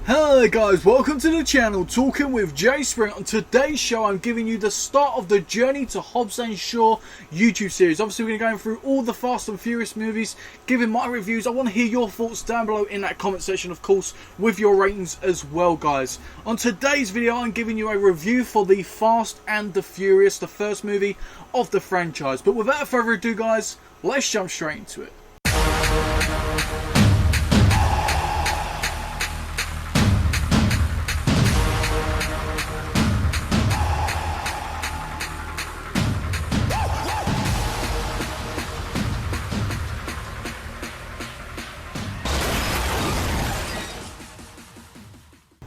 Hello guys, welcome to the channel Talking with Jay Spring. On today's show I'm giving you the start of the Journey to Hobbs and Shaw YouTube series. Obviously we're going through all the Fast and Furious movies, giving my reviews. I want to hear your thoughts down below in that comment section, of course, with your ratings as well guys. On today's video I'm giving you a review for the Fast and the Furious, the first movie of the franchise. But without further ado guys, let's jump straight into it.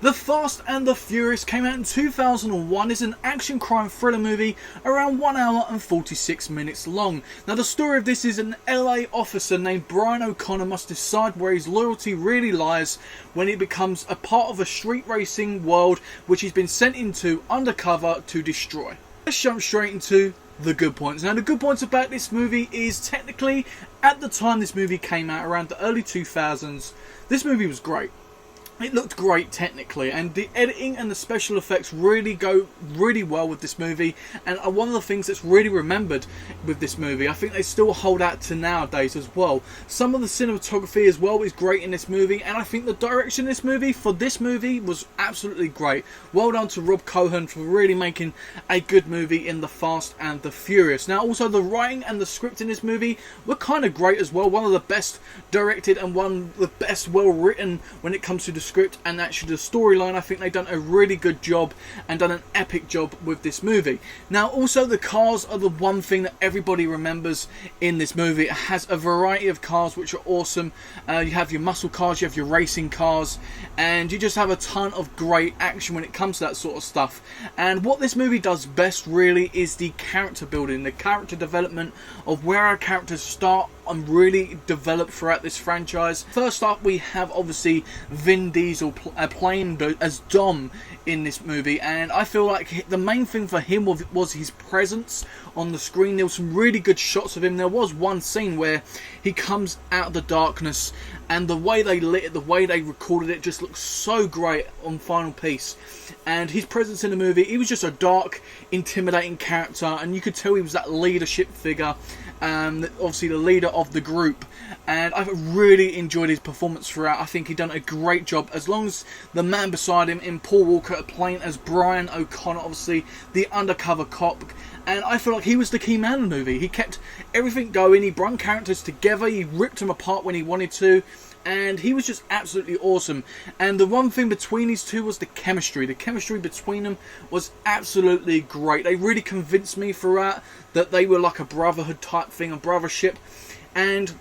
The Fast and the Furious came out in 2001. It's an action crime thriller movie around 1 hour and 46 minutes long. Now the story of this is an LA officer named Brian O'Connor must decide where his loyalty really lies when he becomes a part of a street racing world which he's been sent into undercover to destroy. Let's jump straight into the good points. Now the good points about this movie is technically at the time this movie came out, around the early 2000s, this movie was great. It looked great technically, and the editing and the special effects really go really well with this movie, and are one of the things that's really remembered with this movie. I think they still hold out to nowadays as well. Some of the cinematography as well is great in this movie, and I think the direction in this movie for this movie was absolutely great. Well done to Rob Cohen for really making a good movie in the Fast and the Furious. Now also the writing and the script in this movie were kind of great as well. One of the best directed and one of the best well written when it comes to the script and actually the storyline. I think they've done a really good job and done an epic job with this movie. Now also the cars are the one thing that everybody remembers in this movie. It has a variety of cars which are awesome. You have your muscle cars, you have your racing cars, and you just have a ton of great action when it comes to that sort of stuff. And what this movie does best really is the character building, the character development of where our characters start and really develop throughout this franchise. First up we have obviously Vin Diesel playing as Dom in this movie, and I feel like the main thing for him was his presence on the screen. There were some really good shots of him. There was one scene where he comes out of the darkness and the way they lit it, the way they recorded it just looks so great on Final Piece. And his presence in the movie, he was just a dark, intimidating character, and you could tell he was that leadership figure, obviously the leader of the group. And I've really enjoyed his performance throughout. I think he done a great job, as long as the man beside him in Paul Walker playing as Brian O'Connor, obviously the undercover cop. And I feel like he was the key man in the movie. He kept everything going, he brung characters together, he ripped them apart when he wanted to, and he was just absolutely awesome. And the one thing between these two was the chemistry. The chemistry between them was absolutely great. They really convinced me throughout that they were like a brotherhood type thing, a brothership, and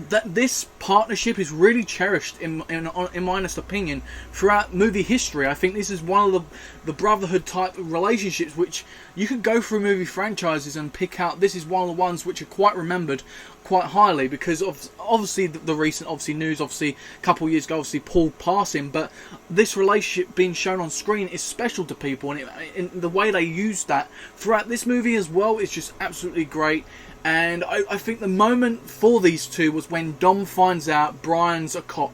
that this partnership is really cherished in my honest opinion throughout movie history. I think this is one of the brotherhood type relationships which you could go through movie franchises and pick out. This is one of the ones which are quite remembered quite highly because of obviously the recent news, a couple of years ago, Paul passing, but this relationship being shown on screen is special to people, and the way they use that throughout this movie as well is just absolutely great. And I think the moment for these two was when Dom finds out Brian's a cop.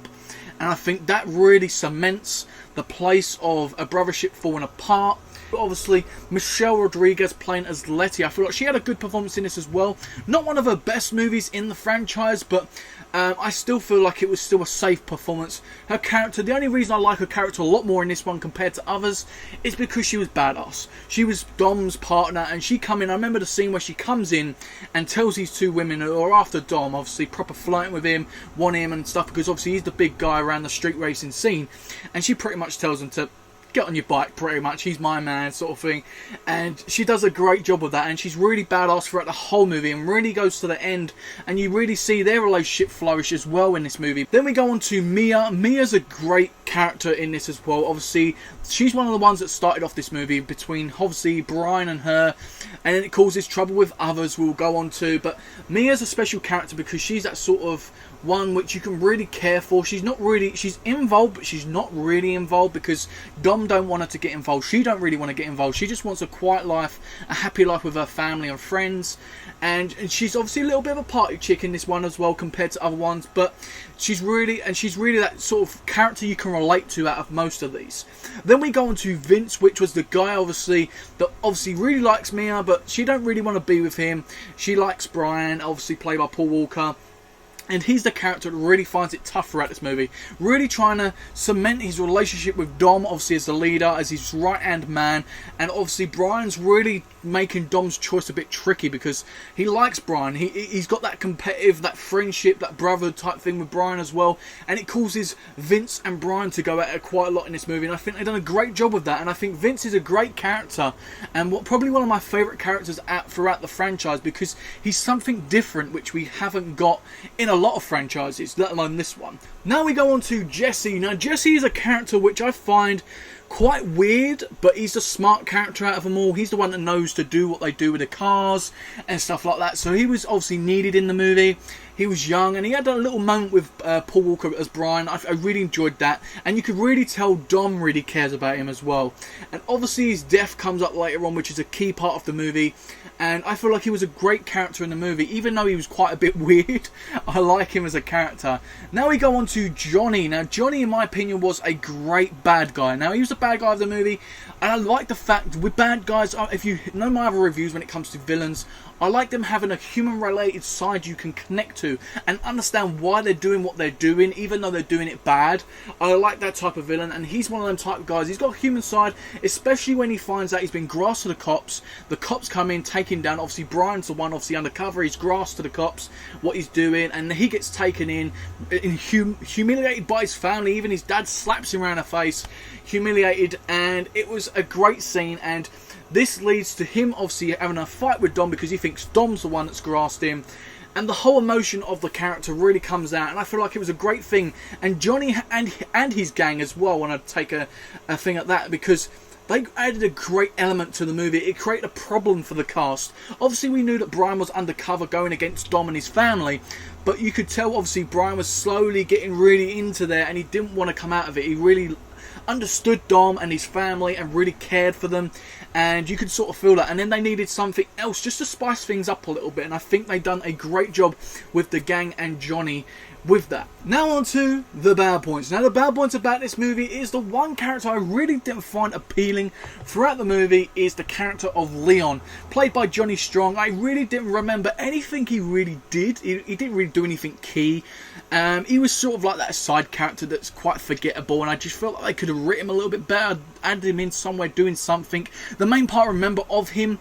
And I think that really cements the place of a brothership falling apart. Obviously, Michelle Rodriguez playing as Letty. I feel like she had a good performance in this as well. Not one of her best movies in the franchise, but I still feel like it was still a safe performance. Her character, the only reason I like her character a lot more in this one compared to others is because she was badass. She was Dom's partner, and she come in. I remember the scene where she comes in and tells these two women who are after Dom, obviously proper flirting with him, want him and stuff, because obviously he's the big guy around the street racing scene, and she pretty much tells them to get on your bike, pretty much, he's my man, sort of thing. And she does a great job with that, and she's really badass throughout the whole movie, and really goes to the end, and you really see their relationship flourish as well in this movie. Then we go on to Mia. Mia's a great character in this as well. Obviously she's one of the ones that started off this movie between obviously Brian and her, and then it causes trouble with others we'll go on to. But Mia's a special character because she's that sort of one which you can really care for. She's involved, but she's not really involved because Dom don't want her to get involved. She don't really want to get involved. She just wants a quiet life, a happy life with her family and friends. And she's obviously a little bit of a party chick in this one as well compared to other ones, but she's really that sort of character you can relate to out of most of these. Then we go on to Vince, which was the guy that really likes Mia, but she don't really want to be with him. She likes Brian, obviously played by Paul Walker. And he's the character that really finds it tough throughout this movie. Really trying to cement his relationship with Dom, obviously as the leader, as his right-hand man. And obviously Brian's really making Dom's choice a bit tricky because he likes Brian. He's got that competitive, that friendship, that brother type thing with Brian as well. And it causes Vince and Brian to go at it quite a lot in this movie. And I think they've done a great job with that. And I think Vince is a great character. And probably one of my favourite characters throughout the franchise because he's something different which we haven't got in a lot of franchises, let alone this one. Now we go on to Jesse. Now Jesse is a character which I find quite weird, but he's the smart character out of them all. He's the one that knows to do what they do with the cars and stuff like that. So he was obviously needed in the movie. He was young and he had a little moment with Paul Walker as Brian. I really enjoyed that, and you could really tell Dom really cares about him as well. And obviously his death comes up later on, which is a key part of the movie. And I feel like he was a great character in the movie, even though he was quite a bit weird. I like him as a character. Now we go on to Johnny. Now Johnny, in my opinion, was a great bad guy. Now he was the bad guy of the movie, and I like the fact with bad guys, if you know my other reviews when it comes to villains, I like them having a human-related side you can connect to and understand why they're doing what they're doing, even though they're doing it bad. I like that type of villain, and he's one of them type of guys. He's got a human side, especially when he finds out he's been grassed to the cops. The cops come in, take him down. Obviously, Brian's the one, obviously, undercover. He's grassed to the cops, what he's doing, and he gets taken in humiliated by his family. Even his dad slaps him around the face, humiliated, and it was a great scene. And this leads to him obviously having a fight with Dom because he thinks Dom's the one that's grasped him. And the whole emotion of the character really comes out. And I feel like it was a great thing. And Johnny and his gang as well, when I take a thing at that, because they added a great element to the movie. It created a problem for the cast. Obviously we knew that Brian was undercover going against Dom and his family. But you could tell obviously Brian was slowly getting really into there. And he didn't want to come out of it. He really understood Dom and his family and really cared for them, and you could sort of feel that. And then they needed something else just to spice things up a little bit, and I think they've done a great job with the gang and Johnny with that. Now on to the bad points. Now the bad points about this movie is the one character I really didn't find appealing throughout the movie is the character of Leon, played by Johnny Strong. I really didn't remember anything he really did. He didn't really do anything key. He was sort of like that side character that's quite forgettable, and I just felt like they could have written him a little bit better, added him in somewhere doing something. The main part I remember of him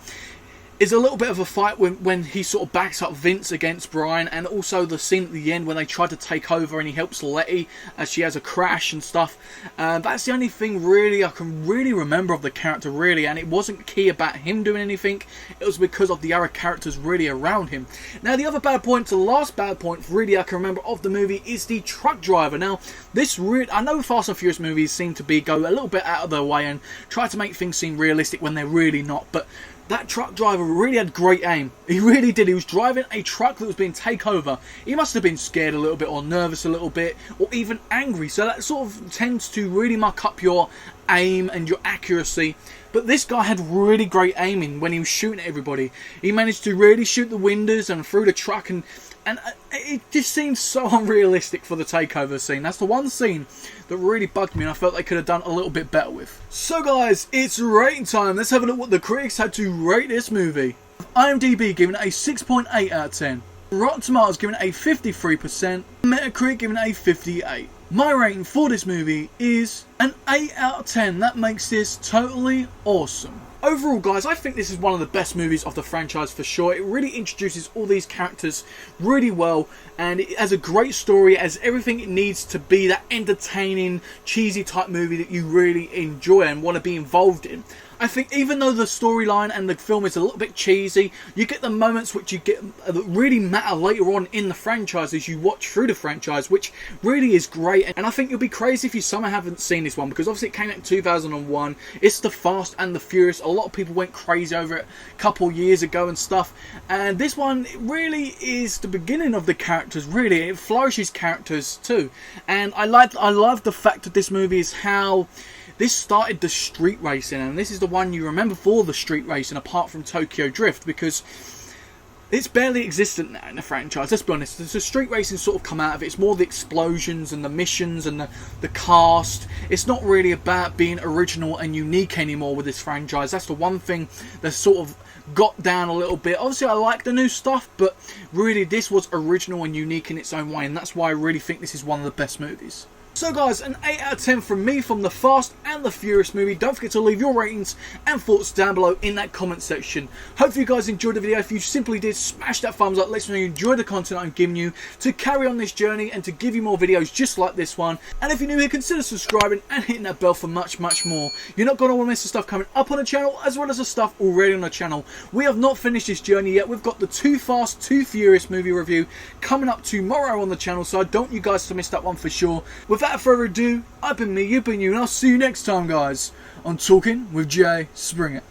is a little bit of a fight when he sort of backs up Vince against Brian, and also the scene at the end when they try to take over and he helps Letty as she has a crash and stuff. That's the only thing really I can really remember of the character really, and it wasn't key about him doing anything. It was because of the other characters really around him. Now the other bad point, the last bad point really I can remember of the movie is the truck driver. Now this really, I know Fast and Furious movies seem to go a little bit out of their way and try to make things seem realistic when they're really not, but that truck driver really had great aim. He really did. He was driving a truck that was being taken over. He must have been scared a little bit, or nervous a little bit, or even angry. So that sort of tends to really muck up your aim and your accuracy. But this guy had really great aiming when he was shooting at everybody. He managed to really shoot the windows and through the truck, and it just seems so unrealistic for the takeover scene. That's the one scene that really bugged me, and I felt they could have done a little bit better with. So guys, it's rating time. Let's have a look what the critics had to rate this movie. IMDb giving it a 6.8 out of 10. Rotten Tomatoes giving it a 53%. Metacritic giving it a 58. My rating for this movie is an 8 out of 10. That makes this totally awesome. Overall, guys, I think this is one of the best movies of the franchise for sure. It really introduces all these characters really well, and it has a great story, it has everything it needs to be that entertaining, cheesy type movie that you really enjoy and want to be involved in. I think even though the storyline and the film is a little bit cheesy, you get the moments which you get that really matter later on in the franchise as you watch through the franchise, which really is great. And I think you'll be crazy if you somehow haven't seen this one, because obviously it came out in 2001. It's the Fast and the Furious. A lot of people went crazy over it a couple years ago and stuff. And this one really is the beginning of the characters. Really, it flourishes characters too. And I love the fact that this movie is how this started the street racing, and this is the one you remember for the street racing, apart from Tokyo Drift, because it's barely existent now in the franchise. Let's be honest, the street racing sort of come out of it. It's more the explosions and the missions and the cast. It's not really about being original and unique anymore with this franchise. That's the one thing that's sort of got down a little bit. Obviously I like the new stuff, but really this was original and unique in its own way, and that's why I really think this is one of the best movies. So guys, an 8 out of 10 from me from the Fast and the Furious movie. Don't forget to leave your ratings and thoughts down below in that comment section. Hopefully you guys enjoyed the video. If you simply did, smash that thumbs up. Let me know you enjoyed the content I'm giving you to carry on this journey and to give you more videos just like this one. And if you're new here, consider subscribing and hitting that bell for much more. You're not going to want to miss the stuff coming up on the channel, as well as the stuff already on the channel. We have not finished this journey yet. We've got the Too Fast, Too Furious movie review coming up tomorrow on the channel, so I don't want you guys to miss that one for sure. Without further ado, I've been me, you've been you, and I'll see you next time, guys, on Talking with Jay Springer.